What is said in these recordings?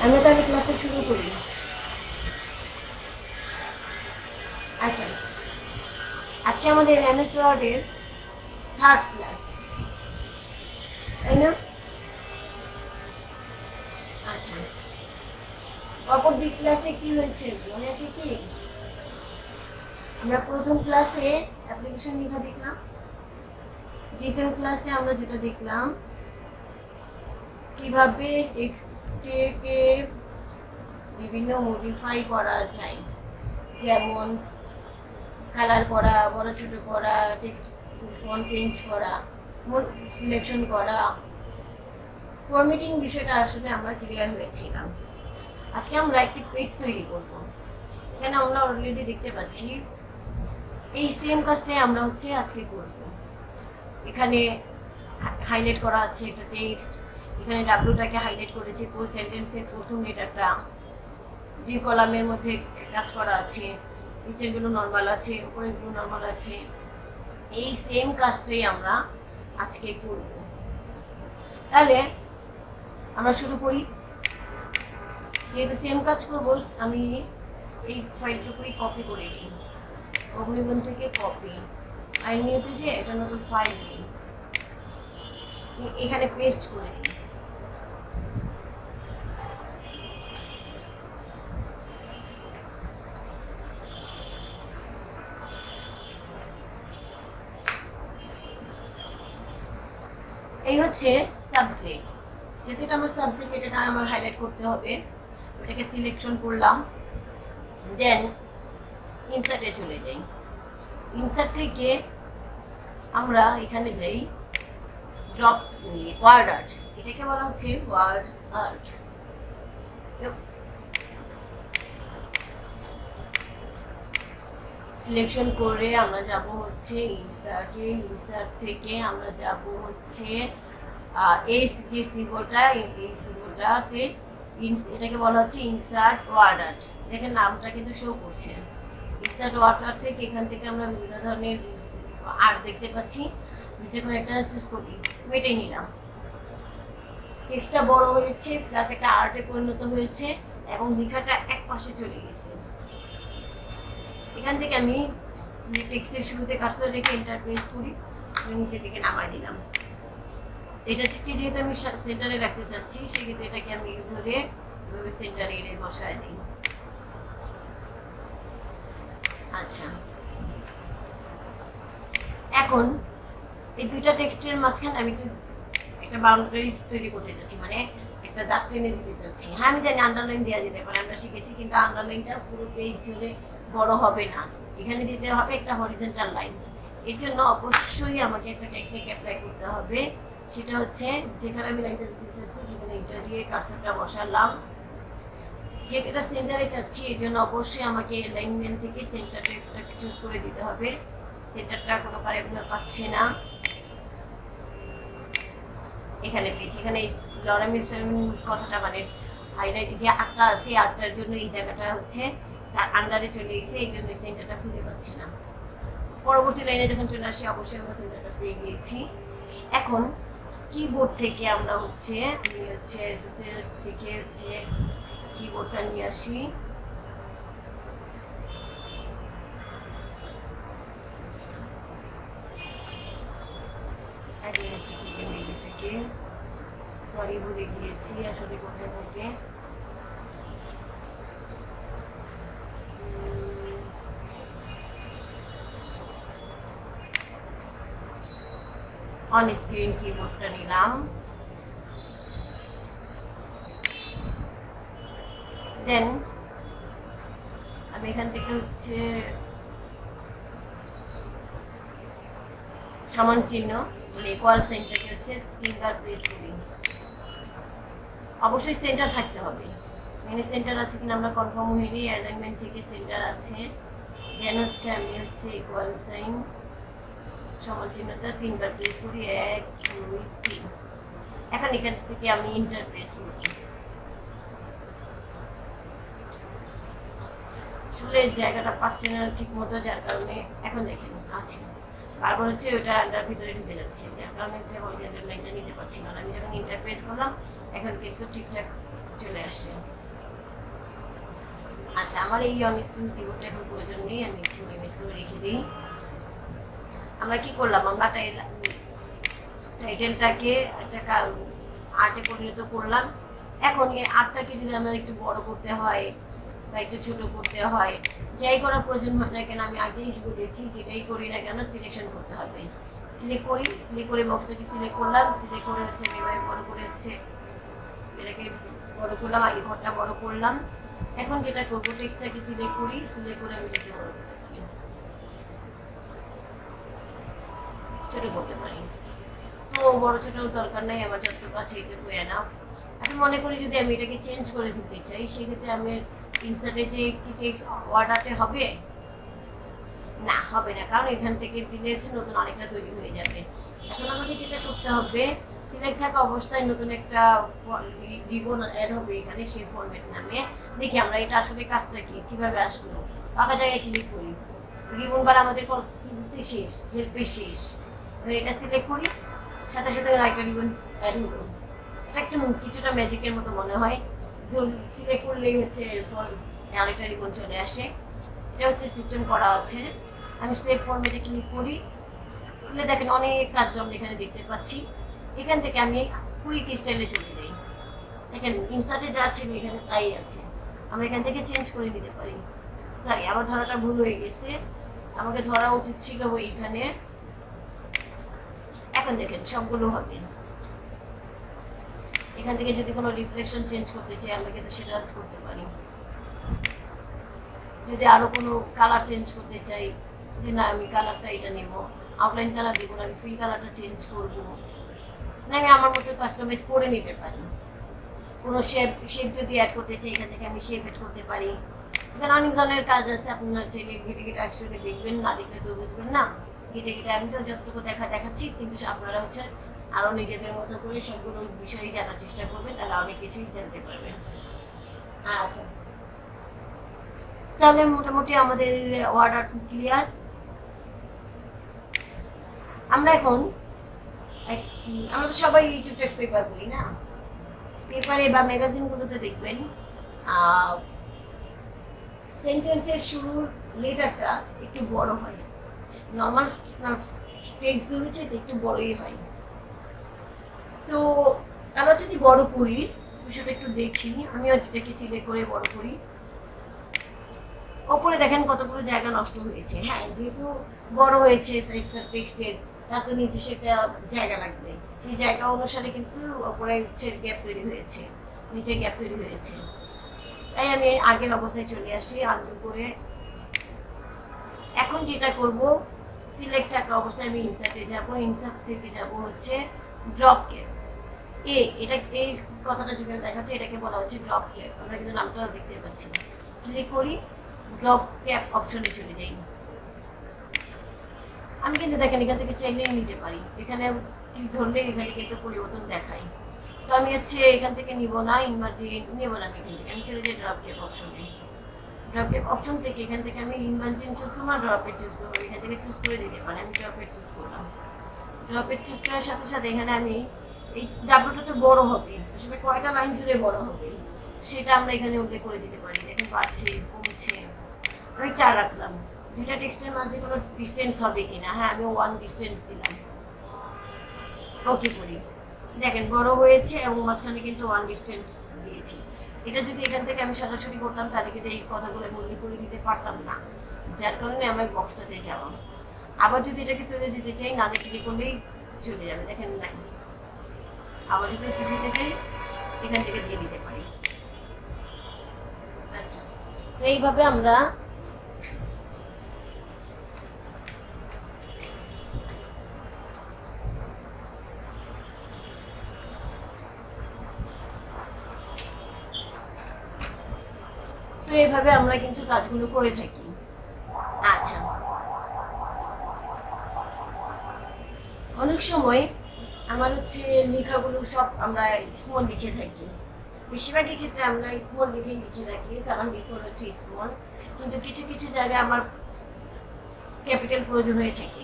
আমরা তাহলে ক্লাসটা শুরু করি। আচ্ছা, আজকে আমাদের এমএস ওয়ার্ডের 3rd ক্লাস, তাই না? আচ্ছা, অপর বি ক্লাসে কি হয়েছে মনে আছে কি? আমরা প্রথম ক্লাসে অ্যাপ্লিকেশন লেখা দেখলাম, দ্বিতীয় ক্লাসে আমরা যেটা দেখলাম কিভাবে টেক্সটকে বিভিন্ন মডিফাই করা যায়, যেমন কালার করা, বড় ছোট করা, টেক্সট ফন্ট চেঞ্জ করা, সিলেকশন করা, ফরম্যাটিং বিষয়টা আসলে আমরা ক্লিয়ার হয়েছিলাম। আজকে আমরা একটি পেজ তৈরি করব। এখানে আমরা অলরেডি দেখতে পাচ্ছি এই সেম কাজটাই আমরা আজকে করব। এখানে হাইলাইট করা আছে একটা টেক্সট, এখানে ডাব্লিউটাকে হাইলাইট করেছি, পুরো সেন্টেন্সের প্রথম লেটারটা, 2 কলামের মধ্যে কাজ করা আছে, নিচেরগুলো নর্মাল আছে, উপরেরগুলো নর্মাল আছে। এই সেম কাজটাই আমরা আজকে করব। তাহলে আমরা শুরু করি। যেহেতু সেম কাজ করব, আমি এই ফাইলটুকুই কপি করে নিই, অগ্নিবন থেকে কপি, ফাইল নিতে যে এটা নতুন ফাইল নিই, এখানে পেস্ট করে দিই। এই হচ্ছে সাবজেক্ট, যেহেতু এটা আমার সাবজেক্ট, এটা আমার হাইলাইট করতে হবে, ওটাকে সিলেকশন করলাম, দেন ইনসার্টে চলে যাই। ইনসার্ট থেকে আমরা এখানে যাই ড্রপ ওয়ার্ড আর্ট, এটাকে বলা হচ্ছে ওয়ার্ড আর্ট। সিলেকশন করে আমরা যাব ইনসার্টে, ইনসার্ট থেকে আমরা যাব এই যে সিম্বলটা, এই সিম্বলটাতে এটাকে বলা হচ্ছে ইনসার্ট ওয়ার্ড আর্ট। দেখেন নামটা কিন্তু শো করছে। ইনসার্ট ওয়ার্ড আর্ট থেকে এখান থেকে আমরা বিভিন্ন ধরনের আর্ট দেখতে পাচ্ছি, যে কোনো একটা চুজ করি, এটাই নিলাম। টেক্সটটা বড় হয়েছে, প্লাস একটা আর্টে পরিণত হয়েছে এবং লেখাটা এক পাশে চলে গেছে। এখান থেকে আমি টেক্সটের শুরুতে কার্সর রেখে এন্টার প্রেস করি, নিচের দিকে নামাই দিলাম। এটা থেকে যেহেতু আমি সেন্টারে রাখতে চাচ্ছি, সেক্ষেত্রে এটাকে আমি ধরে এভাবে সেন্টারে এনে বসায় দিই। আচ্ছা, এখন এই দুইটা টেক্সটের মাঝখানে আমি একটা বাউন্ডারি তৈরি করতে চাচ্ছি, মানে একটা দাগ টেনে দিতে চাচ্ছি। হ্যাঁ, আমি জানি আন্ডারলাইন দেওয়া যেতে পারে, আমরা শিখেছি, কিন্তু আন্ডারলাইনটা পুরো পেজ জুড়ে বড় হবে না, এখানে দিতে হবে একটা হরিজন্টাল লাইন। এর জন্য অবশ্যই আমাকে একটা টেকনিক অ্যাপ্লাই করতে হবে, সেটা হচ্ছে যেখানে আমি লাইনটা দিতে চাচ্ছি সেখানে এটা দিয়ে কার্সরটা বসালাম। যেটা সেন্টারে চাচ্ছি এর জন্য অবশ্যই আমাকে অ্যালাইনমেন্ট থেকে সেন্টারটা চুজ করে দিতে হবে। সেন্টারটা কোনো কারেক্ট পাচ্ছে না, এখানে পেয়েছি। এখানে লরামিস কথাটা মানে হাইলাইট যে আটটা আছে, আটটার জন্য এই জায়গাটা তার আন্ডারে চলে গেছে, এই জন্য সেন্টারটা খুঁজে পাচ্ছি না। পরবর্তী লাইনে যখন চলে আসি অবশ্যই আমরা সেন্টারটা পেয়ে গিয়েছি। এখন কিবোর্ড থেকে আমরা আমি এসএসএস থেকে কিবোর্ডটা নিয়ে আসি। সরি ভুলে গিয়েছি আসলে কোথায় থেকে। অন স্ক্রিন কিবোর্ডটা নিলাম, দেন আমি এখান থেকে সমান চিহ্ন ইকুয়াল সেন্টারকে 3বার প্রেস করি। অবশ্যই সেন্টার থাকতে হবে, এখানে সেন্টার আছে কিনা আমরা কনফার্ম হইনি। অ্যালাইনমেন্ট থেকে সেন্টার আছে, দেন আমি ইকুয়াল সাইন সমান চিহ্নটা 3বার প্রেস করি, 1 2 3। এখন এখান থেকে আমি ইন্টার প্রেস করি। আসলে জায়গাটা পাচ্ছে না ঠিক মতো, যার কারণে এখন দেখেন আছে বারবার ওটা আন্ডার ভিতরে ঢুকে যাচ্ছে, যার কারণে হরিজন্টাল লাইনটা নিতে পারছি না। আমি যখন ইন্টার প্রেস করলাম এখন কিন্তু ঠিকঠাক চলে আসছে। আচ্ছা, আমার এই অন স্ক্রিন কিবোর্ডটা এখন প্রয়োজন নেই, আমি ইচ্ছে ইমেজ করে রেখে দিই। আমরা কি করলাম, আমরা টাইটেলটাকে একটা আর্টে পরিণত করলাম। এখন এই আর্টটাকে যদি আমরা একটু বড় করতে হয় বা একটু ছোট করতে হয়, যাই করার প্রয়োজন হয় না কেন, আমি আগেই বলেছি যেটাই করি না কেন সিলেকশন করতে হবে। ক্লিক করে বক্সটাকে সিলেক্ট করলাম, সিলেক্ট করে হচ্ছে এভাবে বড় করে হচ্ছে এটাকে বড় করলাম, আগে ঘরটা বড় করলাম। এখন যেটা করবো, টেক্সটটাকে সিলেক্ট করে আমি এটাকে বড় করতে পারি, ছোট করতে পারি। তো বড় ছোট দরকার নাই, আমার যতটুকু আছে এটুকু এনাফ। এখন মনে করি যদি আমি এটাকে চেঞ্জ করে দিতে চাই, সেক্ষেত্রে আমি ইনসার্টে যে কি টেক্সট অর্ডারতে হবে না, হবে না, কারণ এখান থেকে দিলে হচ্ছে নতুন আরেকটা তৈরি হয়ে যাবে। এখন আমাকে যেটা করতে হবে, সিলেক্ট থাকা অবস্থায় নতুন একটা রিবন অ্যাড হবে এখানে, সেই ফরম্যাট নামে। দেখি আমরা এটা আসলে কাজটা কিভাবে আসলো। ফাঁকা জায়গায় ক্লিক করি, রিবন বার আমাদের শেষ, হেল্পের শেষ। এটা সিলেক্ট করি, সাথে সাথে আরেকটা রিবন অ্যাড হলো। এটা একটু কিছুটা ম্যাজিকের মতো মনে হয়। সিলেক্ট করলেই হচ্ছে আরেকটা রিবন চলে আসে। এটা হচ্ছে সিস্টেম করা আছে। আমি সেভ ফরম্যাটে ক্লিক করি, দেখেন অনেক কাজ আমরা এখানে দেখতে পাচ্ছি। এখান থেকে আমি কুইক স্টাইলে চলে যাই, দেখেন ইনসার্টে যা ছিল এখানে তাই আছে, আমরা এখান থেকে চেঞ্জ করে নিতে পারি। সরি, আমার ধরাটা ভুল হয়ে গেছে, আমাকে ধরা উচিত ছিল এইখানে। এখন দেখেন সবগুলো হবে। এখান থেকে যদি কোনো রিফ্লেকশন চেঞ্জ করতে চাই, আমরা কিন্তু সেটা করতে পারি। যদি আরো কোনো কালার চেঞ্জ করতে চাই, যে না আমি কালারটা এটা নেব, আউটলাইন কালার দেবো না, আমি ফিল কালারটা চেঞ্জ করব না, আমি আমার মতো কাস্টমাইজ করে নিতে পারি। কোনো শেপ যদি অ্যাড করতে চাই, এখান থেকে আমি শেপ অ্যাড করতে পারি। এখানে অনেক ধরনের কাজ আছে, আপনারা চাইলে ঘেটে ঘেটে একসঙ্গে দেখবেন, না দেখলে তো বুঝবেন না। ঘেটে ঘেটে আমি তো যতটুকু দেখাচ্ছি, কিন্তু আপনারা হচ্ছে আরও নিজেদের মতো করে সবগুলো বিষয়ই জানার চেষ্টা করবেন, তাহলে অনেক কিছুই জানতে পারবেন। আচ্ছা, তাহলে মোটামুটি আমাদের অর্ডার ক্লিয়ার। আমরা তো সবাই টুকটাক পেপার পড়ি না, পেপারে বা ম্যাগাজিনগুলোতে দেখবেন সেন্টেন্সের শুরুর লেটারটা একটু বড় হয়, নর্মাল টেক্সটগুলোর চাইতে একটু বড়ই হয়। তো আমরা যদি বড় করি, বিষয়টা একটু দেখি। আমিও যেটাকে সিলেক্ট করে বড় করি, ওপরে দেখেন কতগুলো জায়গা নষ্ট হয়েছে। হ্যাঁ, যেহেতু বড় হয়েছে সাইজটা টেক্সটের, তার তো নিচে সেটা জায়গা লাগবে, সেই জায়গা অনুসারে কিন্তু ওপরে হচ্ছে গ্যাপ তৈরি হয়েছে, নিচে গ্যাপ তৈরি হয়েছে। তাই আমি আগের অবস্থায় চলে আসি, আনডু করে। এখন যেটা করব, সিলেক্ট থাকা অবস্থায় আমি ইনসার্টে যাব, ইনসার্ট থেকে যাব হচ্ছে ড্রপ ক্যাপ। এই কথাটা যেখানে দেখাচ্ছে এটাকে বলা হচ্ছে ড্রপ ক্যাপ, আমরা কিন্তু নামটাও দেখতে পাচ্ছি। ক্লিক করি, ড্রপ ক্যাপ অপশনে চলে যাই। আমি কিন্তু দেখেন এখান থেকে চাইলেই নিতে পারি, এখানে ক্লিক ধরলে এখানে কিন্তু পরিবর্তন দেখায়। তো আমি হচ্ছে এখান থেকে নিব না, ইনভার্জি নেব না, আমি এখান থেকে আমি চলে যাই ড্রপ ক্যাপ অপশনে। ড্রপ ক্যাপ অপশন থেকে এখান থেকে আমি ইনভার্জিন চুজ করবো, ড্রপের চুজ করবো, এখান থেকে চুজ করে দিতে পারি। আমি ড্রপের চুজ করলাম, ড্রপের চুজ করার সাথে সাথে এখানে আমি এই ডাব্লুটা তো বড় হবে, আসলে কয়টা লাইন জুড়ে বড় হবে সেটা আমরা এখানে উল্লেখ করে দিতে পারি। দেখেন বাড়ছে কমছে, আমি 4 রাখলাম। দুইটা টেক্সটের মাঝে কোনো ডিস্টেন্স হবে কিনা, হ্যাঁ আমি 1 ডিস্টেন্স দিলাম, ওকে করি। দেখেন বড় হয়েছে এবং মাঝখানে কিন্তু 1 ডিস্টেন্স দিয়েছি। এটা যদি এখান থেকে আমি সরাসরি করতাম, তাহলে কিন্তু এই কথাগুলো উল্লেখ করে দিতে পারতাম না, যার কারণে আমার বক্সটাতে যাওয়া। আবার যদি এটাকে তুলে দিতে চাই, না ক্লিক করলেই চলে যাবে, দেখেন নাই। আবার যদি দিতে চাই, এখান থেকে দিয়ে দিতে পারি। আচ্ছা, তো এইভাবে আমরা কিন্তু কাজগুলো করে থাকি। আচ্ছা, অনেক সময় আমার হচ্ছে লেখাগুলো সব আমরা স্মল লিখে থাকি, বেশিরভাগই ক্ষেত্রে আমরা স্মল লিখে থাকি, কারণ ডিফল্ট হচ্ছে স্মল। কিন্তু কিছু কিছু জায়গায় আমার ক্যাপিটাল প্রয়োজন হয়ে থাকে,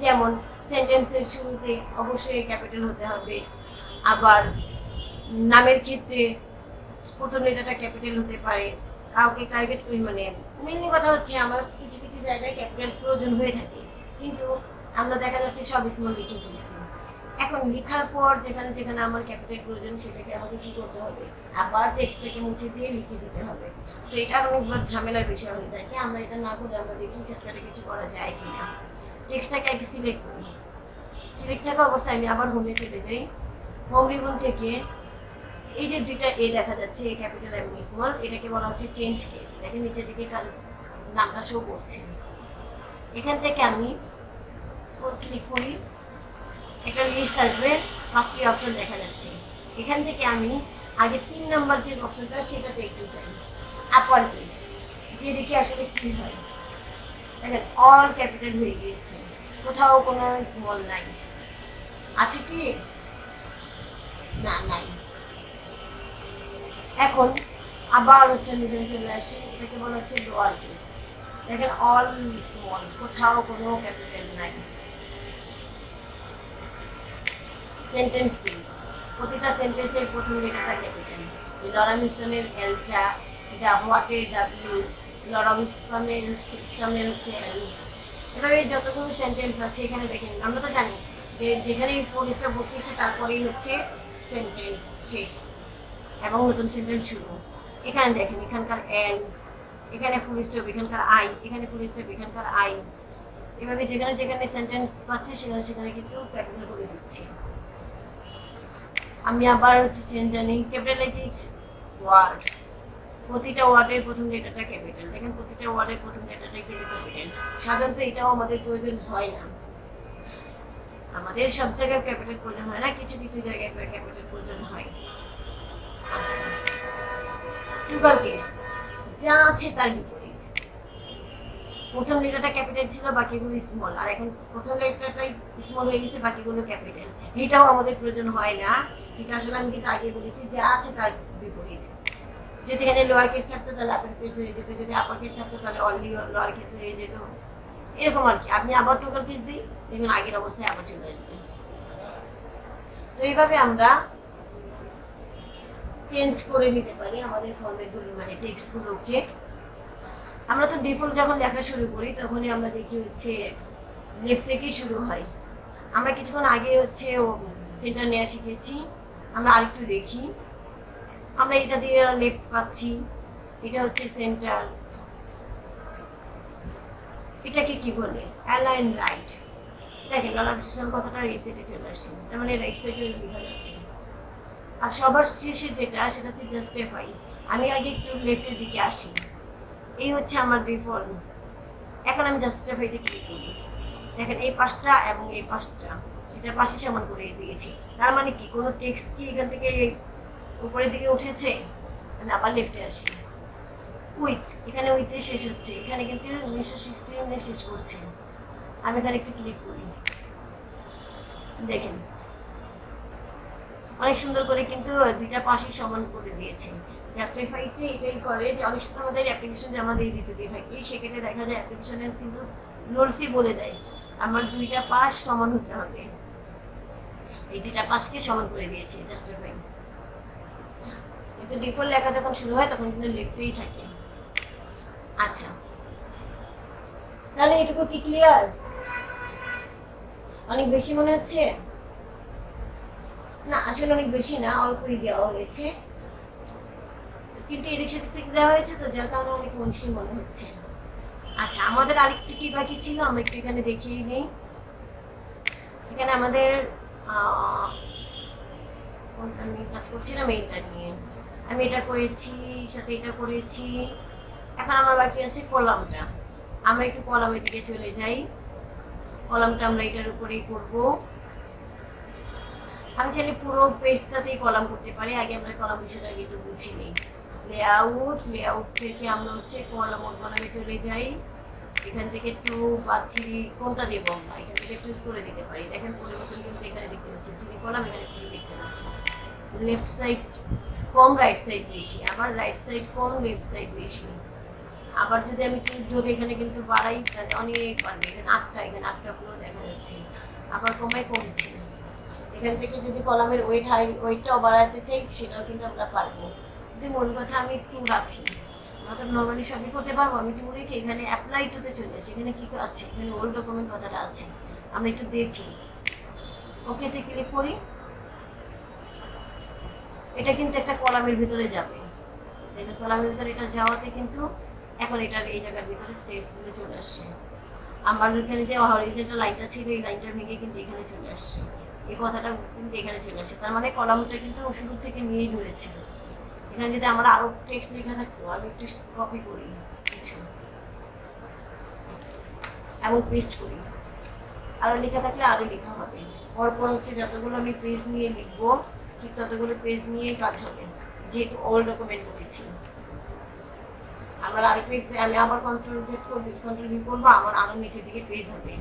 যেমন সেন্টেন্সের শুরুতে অবশ্যই ক্যাপিটাল হতে হবে, আবার নামের ক্ষেত্রে প্রথম লেটারটা ক্যাপিটাল হতে পারে, কাউকে টার্গেট করি, মানে মেনলি কথা হচ্ছে আমার কিছু কিছু জায়গায় ক্যাপিটাল প্রয়োজন হয়ে থাকে, কিন্তু আমরা দেখা যাচ্ছে সব স্মল লিখে ফেলছি। এখন লেখার পর যেখানে যেখানে আমার ক্যাপিটাল প্রয়োজন সেটাকে আমাকে কি করতে হবে, আবার টেক্সটটাকে মুছে দিয়ে লিখে দিতে হবে। তো এটা অনেকবার ঝামেলার বিষয় হয়ে থাকে। আমরা এটা না করে আমরা দেখি সেটাকে কিছু করা যায় কিনা। টেক্সটটাকে আগে সিলেক্ট করি, সিলেক্ট থাকা অবস্থায় আমি আবার হোমে চলে যাই। হোম রিবন থেকে এই যে দুইটা এ দেখা যাচ্ছে, ক্যাপিটাল এবং স্মল, এটাকে বলা হচ্ছে চেঞ্জ কেস। দেখেন নিচের দিকে নামটা শো করছে। এখান থেকে আমি ক্লিক করি, একটা লিস্ট আসবে, 5টি অপশন দেখা যাচ্ছে। এখান থেকে আমি আগে 3 নাম্বার যে অপশনটা সেটাতে একটু চাই, আপার কেস, যেদিকে আসলে কি হয়। দেখেন অল ক্যাপিটাল হয়ে গিয়েছে, কোথাও কোনো স্মল নাই। আছে কি? না, নাই। এখন আবার হচ্ছে আমি এখানে চলে আসি, এটাকে বলা হচ্ছে লোয়ার কেস। দেখেন অল স্মল, কোথাও কোনো ক্যাপিটাল নাই। সেন্টেন্স কেস, প্রতিটা সেন্টেন্সের প্রথম লেটারটা ক্যাপিটাল। লরা মিশনের এলটা, হোয়াটের ডাব্লিউ, লরা ইসলামের হচ্ছে এল। এভাবে যতগুলো সেন্টেন্স আছে এখানে দেখেন, আমরা তো জানি যে যেখানে ফুল স্টপ বসতেছে তারপরেই হচ্ছে সেন্টেন্স শেষ এবং নতুন সেন্টেন্স শুরু। এখানে দেখেন এখানকার এল, এখানে ফুল স্টপ, এখানকার আই, এখানে ফুল স্টপ, এখানকার আই। এভাবে যেখানে যেখানে সেন্টেন্স পাচ্ছে সেখানে সেখানে কিন্তু ক্যাপিটাল করে দিচ্ছি। আমি আবার হচ্ছে চেঞ্জ জানি, ক্যাপিটালাইজ ওয়ার্ড, প্রতিটা ওয়ার্ডের প্রথম লেটারটা ক্যাপিটাল। দেখেন প্রতিটা ওয়ার্ডের প্রথম লেটারটাই কিন্তু ক্যাপিটাল। সাধারণত এটাও আমাদের প্রয়োজন হয় না, আমাদের সব জায়গায় ক্যাপিটাল প্রয়োজন হয় না, কিছু কিছু জায়গায় ক্যাপিটাল প্রয়োজন হয়। আচ্ছা, টুগার কেস, যা আছে তার বিপরীত। প্রথম লেটারটা ক্যাপিটাল ছিল, বাকিগুলো স্মল, আর এখন প্রথম লেটারটাই স্মল হয়ে গেছে, বাকিগুলো ক্যাপিটাল। এটাও আমাদের প্রয়োজন হয় না, এটা আসলে আমি কিন্তু আগে বলেছি যা আছে তার বিপরীত। যদি এখানে লোয়ার কেস থাকতো তাহলে আপার কেস হয়ে যেত, যদি আপার কেস থাকতো তাহলে অনলি লোয়ার কেস হয়ে যেত, এরকম আর কি। আপনি আবার টুগার কেস দিই, দেখুন আগের অবস্থায় আবার চলে আসবে। তো এইভাবে আমরা চেঞ্জ করে নিতে পারি আমাদের ফরম্যাটগুলো, মানে টেক্সটগুলোকে। আমরা তো ডিফল্ট যখন লেখা শুরু করি তখনই আমরা দেখি হচ্ছে লেফট থেকেই শুরু হয়। আমরা কিছুক্ষণ আগে হচ্ছে সেন্টার নেওয়া শিখেছি, আমরা আরেকটু দেখি। আমরা এটা দিয়ে লেফট পাচ্ছি, এটা হচ্ছে সেন্টার। এটাকে কি বলে? Align right. দেখেন লরা বিশেষণ কথাটা এই সাইডে চলে আসছে, তার মানে রাইট সাইডে লেখা যাচ্ছে। আর সবার শেষে যেটা, সেটা হচ্ছে জাস্টিফাই। আমি আগে একটু লেফটের দিকে আসি, এই হচ্ছে আমার ডিফল্ট। এখন আমি জাস্টিফাইতে ক্লিক করি, দেখেন এই 5টা এবং এই 5টা এটা পাশে সমান করে দিয়েছি। তার মানে কি কোনো টেক্সট কি এখান থেকে উপরের দিকে উঠেছে? আমি আবার লেফটে আসি, উইথ, এখানে উইথে শেষ হচ্ছে, এখানে কিন্তু 1916 শেষ করছে। আমি এখানে একটু ক্লিক করি, দেখেন অনেক সুন্দর করে কিন্তু দুইটা পাশেই সমান করে দিয়েছে। জাস্টিফাইতে এটাই করে যে অনেক সময় আমাদের অ্যাপ্লিকেশন জমা দিয়ে দিতে দিয়ে থাকি, সেক্ষেত্রে দেখা যায় অ্যাপ্লিকেশনের কিন্তু রুলসই বলে দেয় আমার দুইটা পাশ সমান হতে হবে। এই দুইটা পাশকে সমান করে দিয়েছে জাস্টিফাই। কিন্তু ডিফল্ট লেখা যখন শুরু হয় তখন কিন্তু লেফটেই থাকে। আচ্ছা, তাহলে এটুকু কি ক্লিয়ার? অনেক বেশি মনে হচ্ছে? না, আসলে অনেক বেশি না, অল্পই দেওয়া হয়েছে, কিন্তু এদিক সেদিক থেকে দেওয়া হয়েছে তো যার কারণে অনেক মনীষী মনে হচ্ছে। আচ্ছা, আমাদের আরেকটু কি বাকি ছিল, আমরা একটু এখানে দেখিয়ে নিই। এখানে আমাদের কোনটা নিয়ে কাজ করছিলাম, এইটা নিয়ে। আমি এটা করেছি, সাথে এটা করেছি। এখন আমার বাকি আছে কলামটা। আমরা একটু কলামের দিকে চলে যাই। কলামটা আমরা এটার উপরেই করব। আমি চাইলে পুরো পেজটাতেই কলাম করতে পারি। আগে আমরা কলাম বিষয়টা একটু বুঝে নিই। লেআউট থেকে আমরা হচ্ছে কলামে চলে যাই। এখান থেকে 2 বা 3 কোনটা দেবো আমরা এখান থেকে চুজ করে দিতে পারি। দেখেন পরিবর্তন কিন্তু এখানে দেখতে পাচ্ছি, 3 কলাম, এখানে 3 দেখতে পাচ্ছি। লেফট সাইড কম, রাইট সাইড বেশি, আবার রাইট সাইড কম, লেফট সাইড বেশি। আবার যদি আমি ধরে এখানে কিন্তু বাড়াই তাহলে অনেক বাড়বে। এখানে 8টা, এখানে 8টা পুরো দেখা যাচ্ছে। আবার কমছে। এখান থেকে যদি কলামের ওয়েটটাও বাড়াতে চাই সেটাও কিন্তু আমরা পারবো। যদি মূল কথা আমি টু রাখি, আমরা তো নর্মালি সবই করতে পারবো, আমি টু রেখে এখানে অ্যাপ্লাই টুতে চলে আসি। এখানে কি আছে, এখানে ওল্ড ডকুমেন্ট কথাটা আছে, আমরা একটু দেখি। ওকেতে ক্লিক করি, এটা কিন্তু একটা কলামের ভিতরে যাবে। দেখুন কলামের ভিতরে এটা যাওয়াতে কিন্তু এখন এটার এই জায়গার ভিতরে চলে আসছে। আমার এখানে যে হরিজন্টাল লাইনটা ছিল, এই লাইনটা ভেঙে কিন্তু এখানে চলে আসছে, এই কথাটা কিন্তু এখানে চলে আসছে। তার মানে কলামটা কিন্তু শুরু থেকে নিয়েই ধরেছিল। এখানে যদি আমরা আরো টেক্সট লেখা থাকতো, আমি একটু কপি করি কিছু এবং পেস্ট করি, আরো লেখা থাকলে আরো লেখা হবে। পরপর হচ্ছে যতগুলো আমি পেজ নিয়ে লিখবো, ঠিক ততগুলো পেজ নিয়েই কাজ হবে, যেহেতু ওল্ড ডকুমেন্ট লিখেছি। আমার আরো পেজ আমি আবার কন্ট্রোল জেড করবো, কন্ট্রোল ভি করবো, আমার আরো নিচের দিকে পেজ হবে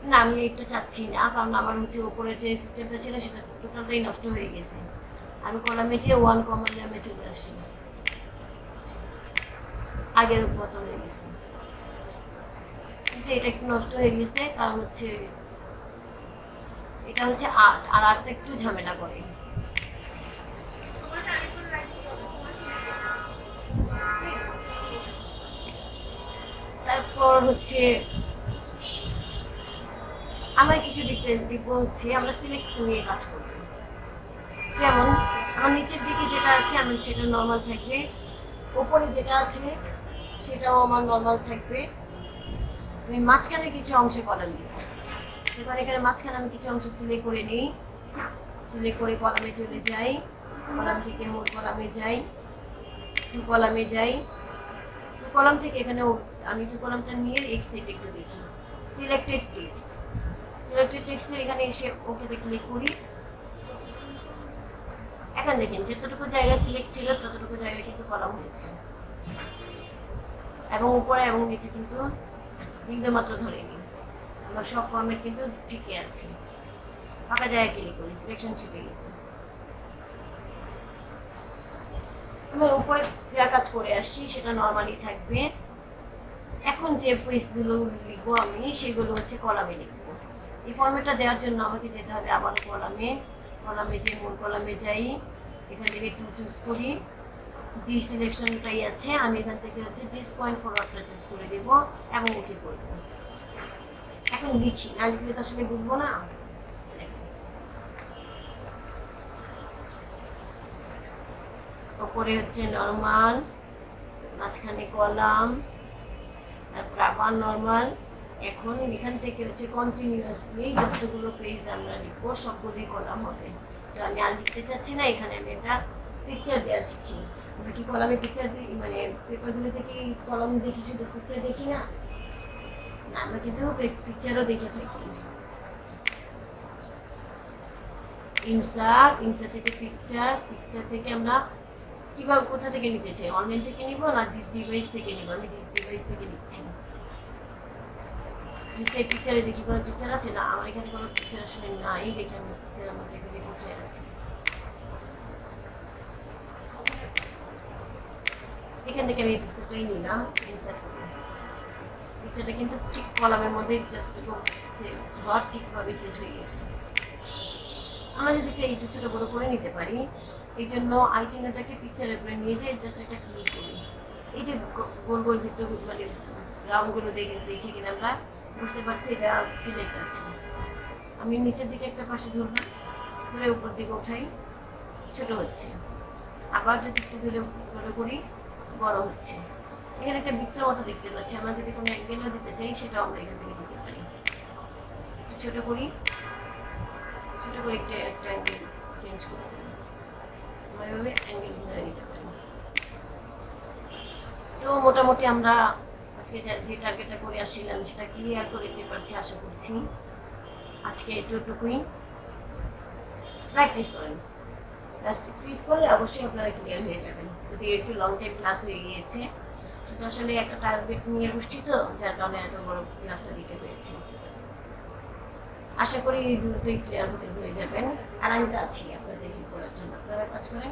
না। আমি এটা চাচ্ছি না, কারণ আমার হচ্ছে উপরের যে সিস্টেমটা ছিল সেটা টোটালটাই নষ্ট হয়ে গেছে। আমি কলামে যে ওয়ান কমন নামে চলে আসি, আগের মতো হয়ে গেছে। কিন্তু এটা একটু নষ্ট হয়ে গেছে, কারণ হচ্ছে এটা হচ্ছে আর্ট, আর আর্টটা একটু ঝামেলা করে। তারপর হচ্ছে আমরা কিছু দেখবো হচ্ছে আমরা সিলেক্ট নিয়ে কাজ করব। যেমন আমার নিচের দিকে যেটা আছে আমি সেটা নর্মাল থাকবে, ওপরে যেটা আছে সেটাও আমার নর্মাল থাকবে। আমি মাঝখানে কিছু অংশে কলাম দিব, যেখানে এখানে মাঝখানে আমি কিছু অংশ সিলেক্ট করে নিই, সিলেক্ট করে কলামে চলে যাই, কলাম থেকে মূল কলামে যাই, টু কলামে যাই, টু কলাম থেকে এখানে আমি টু কলামটা নিয়ে এই সেট একটু দেখি, সিলেক্টেড টেক্সট, সিলেক্টেড টেক্সটের এখানে এসে ওকেতে ক্লিক করি। এখন দেখেন যতটুকু জায়গা সিলেক্ট ছিল ততটুকু জায়গায় কিন্তু কলাম হয়েছে, এবং উপরে এবং নিচে কিন্তু বিন্দু মাত্র ধরেনি, আমার সব ফর্মেট কিন্তু ঠিকই আছে। ফাঁকা জায়গায় ক্লিক করি, সিলেকশন শিটে গেছে। আমার উপরে যা কাজ করে আসছি সেটা নর্মালি থাকবে। এখন যে পেজগুলো লিখবো আমি সেগুলো হচ্ছে কলামে লিখবো। এই ফর্মেটটা দেওয়ার জন্য আমাকে যেতে হবে আবার কলামে, কলামে যে মূল কলামে যাই, এখান থেকে টু চুজ করি, ডি সিলেকশনটাই আছে, আমি এখান থেকে হচ্ছে দিস পয়েন্ট ফরওয়ার্ডটা চুজ করে দেব এবং ওকে করব। এখন লিখি, না লিখলে তো আসলে বুঝবো না। ওপরে হচ্ছে নর্মাল, মাঝখানে কলাম, তারপর আবার নর্মাল। এখন এখান থেকে হচ্ছে কন্টিনিউয়াসলি যতগুলো পেজ আমরা লিখবো সবগুলোই কলাম হবে। তো আমি আর লিখতে চাচ্ছি না, এখানে আমি একটা পিকচার দেওয়া শিখি। আমরা কি কলামে পিকচার দিই, মানে পেপারগুলো থেকে কলম দেখি, শুধু পিকচার দেখি না, আমরা কিন্তু পিকচারও দেখে থাকি। ইনসার্ট, ইনসার্ট থেকে পিকচার, পিকচার থেকে আমরা কিভাবে কোথা থেকে নিতে চাই, অনলাইন থেকে নিব না ডিস ডিভাইস থেকে নিব, আমি ডিস ডিভাইস থেকে নিচ্ছি। এই পিকচারে দেখি কোনো পিকচার আছে না, আমার এখানে কোনো পিকচার আসলে নাই, দেখি আমি পিকচার আমার এখানে কোথায় আছে। এখান থেকে আমি পিকচারটাই নিলাম, ইনসার্ট করলাম। পিকচারটা কিন্তু ঠিক কলামের মধ্যে যতটুকু সেট ঠিকভাবে সেট হয়ে গেছে। আমরা যদি চাই একটু ছোটো বড়ো করে নিতে পারি, এই জন্য আই চিহ্নটাকে পিকচারের উপরে নিয়ে যাই, জাস্ট একটা ক্লিক করি। এই যে গোল গোল বৃত্ত মানে রাউন্ডগুলো দেখে কিনা আমরা বুঝতে পারছি এটা সিলেক্ট আছে। আমি নিচের দিকে একটা পাশে ধরলাম, ধরে উপর দিকে উঠাই, ছোট হচ্ছে। আবার যদি একটু ধরে বড় করি, বড় হচ্ছে। এখানে একটা বৃত্তের মতো দেখতে পাচ্ছি, আমরা যদি কোনো অ্যাঙ্গেলও দিতে চাই সেটাও আমরা এখান থেকে দিতে পারি। একটু ছোট করি, ছোট করে একটা অ্যাঙ্গেল চেঞ্জ করে দিই, আমরা এভাবে অ্যাঙ্গেল ঘুরে দিতে পারি। তো মোটামুটি আমরা আজকে যে টার্গেটটা করে আসছিলাম সেটা ক্লিয়ার করে দিতে পারছি আশা করছি। আজকে এটুকুই, প্র্যাকটিস করেন, প্র্যাকটিস করলে অবশ্যই আপনারা ক্লিয়ার হয়ে যাবেন। যদি একটু লং টাইম ক্লাস হয়ে গিয়েছে, কিন্তু আসলে একটা টার্গেট নিয়ে বসছি তো, যার কারণে এত বড় ক্লাসটা দিতে হয়েছে। আশা করি দ্রুতই ক্লিয়ার হয়ে যাবেন, আর আমি তো আছি আপনাদের হেল্প করার জন্য। আপনারা কাজ করেন।